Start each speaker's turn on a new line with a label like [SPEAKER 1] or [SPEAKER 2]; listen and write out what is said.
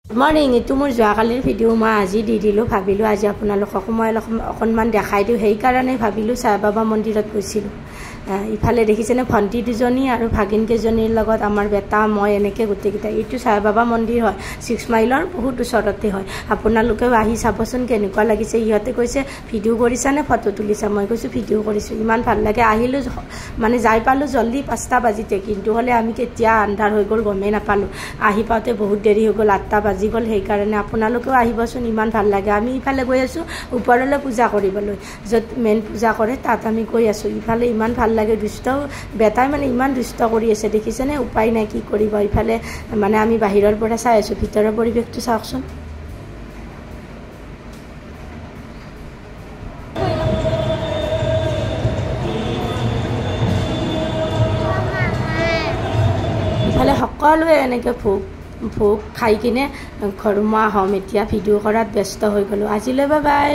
[SPEAKER 1] morning এইটো মোৰ যোৱাকালিৰ video' মই আজি দি দিলোঁ ভাবিলোঁ আজি আপোনালোকক মই অকণমান দেখাই দিওঁ সেইকাৰণে ভাবিলোঁ চাই বাবা মন্দিৰত গৈছিলোঁ ইফালে দেখিছেনে ভণ্টি দুজনী আৰু ভাগিন কেইজনীৰ লগত আমাৰ বেটা মই এনেকৈ গোটেইকেইটা এইটো চাই বাবা মন্দিৰ হয় 6 মাইলৰ বহুত ওচৰতে হয় আপোনালোকেও আহি চাবচোন কেনেকুৱা লাগিছে ইহঁতে কৈছে ভিডিঅ' কৰিছানে ফটো তুলিছা মই কৈছোঁ ভিডিঅ' কৰিছোঁ ইমান ভাল লাগে আহিলোঁ মানে যাই পালোঁ জল্দি 5টা বাজিতে কিন্তু হ'লে আমি কেতিয়া আন্ধাৰ হৈ গ'ল গমেই নাপালোঁ আহি পাওঁতে বহুত দেৰি হৈ গ'ল 8টা বাজি গ'ল সেইকাৰণে আপোনালোকেও আহিবচোন ইমান ভাল লাগে আমি ইফালে গৈ আছোঁ ওপৰলৈ পূজা কৰিবলৈ য'ত মেইন পূজা কৰে তাত আমি গৈ আছোঁ ইফালে ইমান ভাল লাগে দুষ্ট বেটাই মানে ইমান দুষ্ট কৰি আছে দেখিছেনে উপায় নাই কি কৰিব ইফালে মানে আমি বাহিৰৰ পৰা চাই আছোঁ ভিতৰৰ পৰিৱেশটো চাওকচোন ইফালে সকলোৱে এনেকৈ ভোগ খাই কিনে ঘৰমুৱা হ'ম এতিয়া ভিডিঅ' কৰাত ব্যস্ত হৈ গ'লোঁ আজিলৈ বাই বাই